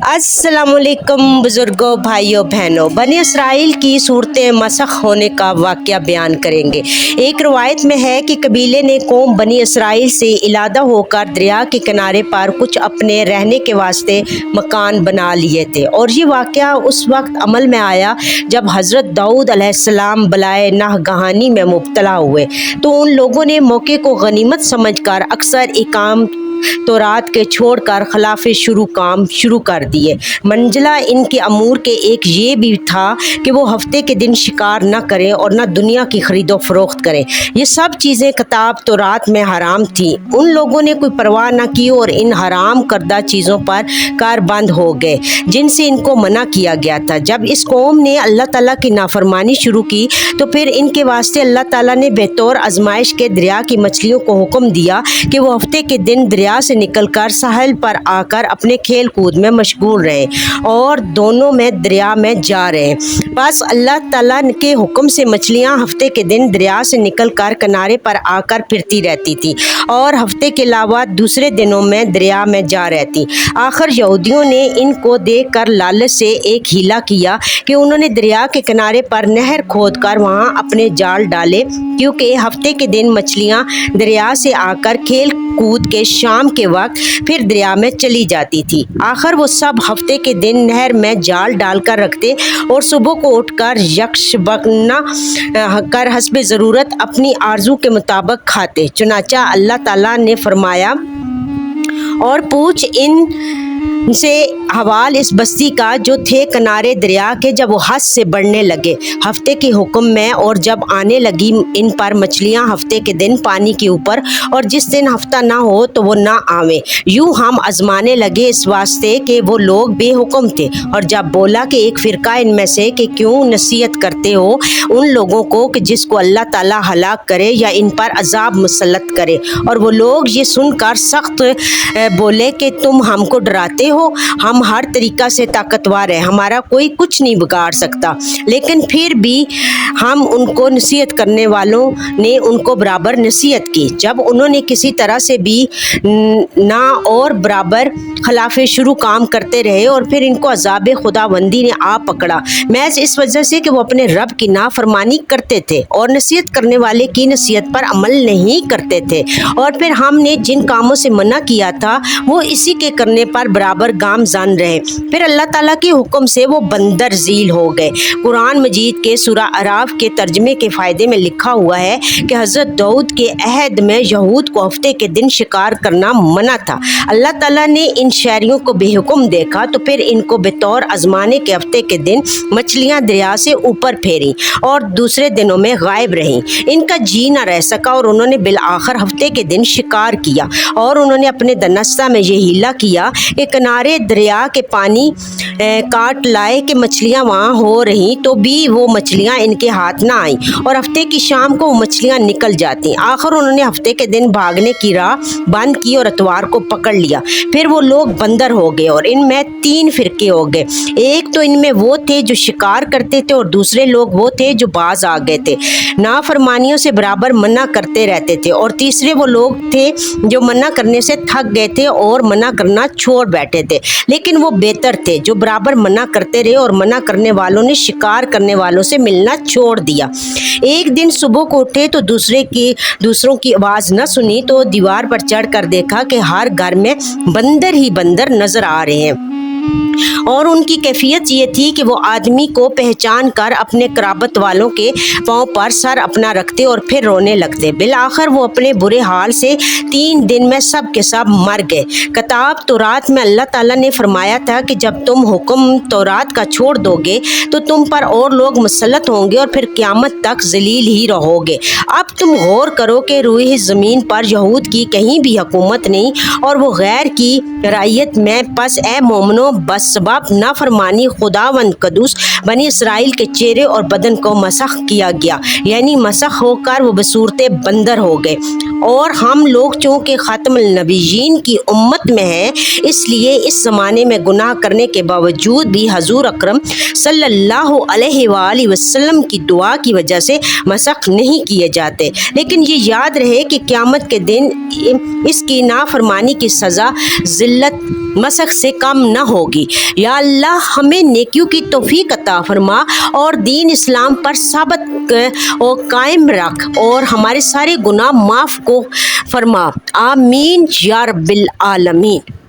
अस्सलामुअलैकुम बुजुर्गों, भाइयों बहनों, बनी इसराइल की सूरत मसख होने का वाक़या बयान करेंगे। एक रवायत में है कि कबीले ने कौम बनी इसराइल से इलादा होकर दरिया के किनारे पर कुछ अपने रहने के वास्ते मकान बना लिए थे, और ये वाक़या उस वक्त अमल में आया जब हज़रत दाऊद अलैहिस्सलाम बलाए नाहगहानी में मुब्तला हुए। तो उन लोगों ने मौके को गनीमत समझकर अक्सर इकाम तौरात के छोड़कर खिलाफ काम शुरू कर दिए। मंजिला इनके अमूर के एक ये भी था कि वो हफ्ते के दिन शिकार न करें और न दुनिया की खरीदो फरोख्त करें। ये सब चीज़ें किताब तौरात में हराम थी। उन लोगों ने कोई परवाह न की और इन हराम करदा चीज़ों पर कारबंद हो गए जिनसे इनको मना किया गया था। जब इस कौम ने अल्लाह ताला की नाफरमानी शुरू की तो फिर इनके वास्ते अल्लाह ताला ने बेतौर आजमाइश के दरिया की मछलियों को हुक्म दिया कि वो हफ्ते के दिन दरिया से निकलकर साहिल पर आकर अपने खेल कूद में मशगूल रहे और दोनों में दरिया में जा रहे। बस अल्लाह ताला के हुक्म से मछलियां हफ्ते के दिन दरिया से निकलकर किनारे पर आकर फिरती रहती थी और हफ्ते के अलावा दूसरे दिनों में दरिया में जा रहती। आखिर यहूदियों ने इनको देखकर लालच से एक हीला किया कि उन्होंने दरिया के किनारे पर नहर खोदकर वहां अपने जाल डाले, क्योंकि हफ्ते के दिन मछलियां दरिया से आकर खेल कूद के शाम के वक्त फिर दरिया में चली जाती थी। आखिर वो सब हफ्ते के दिन नहर में जाल डालकर रखते और सुबह को उठकर यकशबना कर हस्ब ज़रूरत अपनी आरजू के मुताबिक खाते। चुनाचा अल्लाह ताला ने फरमाया, और पूछ इन से हवाल इस बस्ती का जो थे किनारे दरिया के, जब वो हद से बढ़ने लगे हफ्ते के हुक्म में, और जब आने लगी इन पर मछलियां हफ्ते के दिन पानी के ऊपर, और जिस दिन हफ्ता ना हो तो वो ना आवे। यूं हम आजमाने लगे इस वास्ते कि वो लोग बेहुक्म थे। और जब बोला कि एक फ़िरका इनमें से कि क्यों नसीहत करते हो उन लोगों को कि जिसको अल्लाह ताला हलाक करे या इन पर अजाब मुसल्लत करे। और वो लोग ये सुनकर सख्त बोले कि तुम हमको डराते हो, हम हर तरीका से ताकतवर है, हमारा कोई कुछ नहीं बिगाड़ सकता। लेकिन फिर भी हम उनको नसीहत करने वालों ने उनको बराबर नसीहत की। जब उन्होंने किसी तरह से भी ना और बराबर खिलाफ शुरू काम करते रहे और फिर इनको अजाब खुदाबंदी ने आ पकड़ा, महज इस वजह से कि वो अपने रब की नाफरमानी करते थे और नसीहत करने वाले की नसीहत पर अमल नहीं करते थे। और फिर हमने जिन कामों से मना किया था वो इसी के करने पर बराबर गामजान रहे। फिर अल्लाह ताला के हुक्म से वो बंदर झील हो गए। कुरान मजीद के सूरा अराफ के तर्जमे के फ़ायदे में लिखा हुआ है कि हज़रत दाऊद के अहद में यहूद को हफ्ते के दिन शिकार करना मना था। अल्लाह ताला ने इन शहरियों को बेहुक्म देखा तो फिर इनको बेतौर आजमाने के हफ्ते के दिन मछलियाँ दरिया से ऊपर फेरी और दूसरे दिनों में गायब रहीं। इनका जी न रह सका और उन्होंने बिल आखिर हफ्ते के दिन शिकार किया। और उन्होंने अपने दनस्ता में ये हीला किया कि किनारे दरिया के पानी काट लाए कि मछलियाँ वहाँ हो रही तो भी वो मछलियाँ इनके हाथ ना आईं और हफ्ते की शाम को वो मछलियाँ निकल जाती। आखिर उन्होंने हफ्ते के दिन भागने की राह बंद की और अतवार को पकड़ लिया। फिर वो लोग बंदर हो गए और इनमें 3 फ़िरके हो गए। एक तो इनमें वो थे जो शिकार करते थे और दूसरे लोग वो थे जो बाज आ गए थे, नाफरमानियों से बराबर मना करते रहते थे, और तीसरे वो लोग थे जो मना करने से थक गए थे और मना करना छोड़ बैठे थे। लेकिन वो बेहतर थे जो बराबर मना करते रहे और मना करने वालों ने शिकार करने वालों से मिलना छोड़ दिया। एक दिन सुबह को उठे तो दूसरों की आवाज़ न सुनी तो दीवार पर चढ़ कर देखा कि हर घर में बंदर ही बंदर नजर आ रहे हैं। और उनकी कैफियत ये थी कि वो आदमी को पहचान कर अपने कराबत वालों के पाँव पर सर अपना रखते और फिर रोने लगते। बिल आखिर वो अपने बुरे हाल से 3 दिन में सब के सब मर गए। किताब तौरात में अल्लाह ताला ने फरमाया था कि जब तुम हुक्म तौरात का छोड़ दोगे तो तुम पर और लोग मुसल्लत होंगे और फिर क़यामत तक ज़लील ही रहोगे। अब तुम गौर करो कि रूही ज़मीन पर यहूद की कहीं भी हुकूमत नहीं और वो गैर की रइयत में। पस ए मोमनो, बस सबब नाफरमानी खुदावंद कदूस बनी इसराइल के चेहरे और बदन को मसख किया गया, यानी मसख होकर वो बसूरते बंदर हो गए। और हम लोग चूँकि ख़ातमुल नबीयीन की उम्मत में हैं, इसलिए इस ज़माने में गुनाह करने के बावजूद भी हजूर अकरम सल्लल्लाहु अलैहि वसल्लम की दुआ की वजह से मसख नहीं किए जाते। लेकिन ये याद रहे कि क़यामत के दिन इसकी नाफरमानी की सज़ा ज़िल्लत मसख से कम न होगी। ہوگی۔ یا اللہ ہمیں نیکیوں کی توفیق عطا فرما اور دین اسلام پر ثابت و قائم رکھ اور ہمارے سارے گناہ معاف کو فرما، آمین یا رب العالمین۔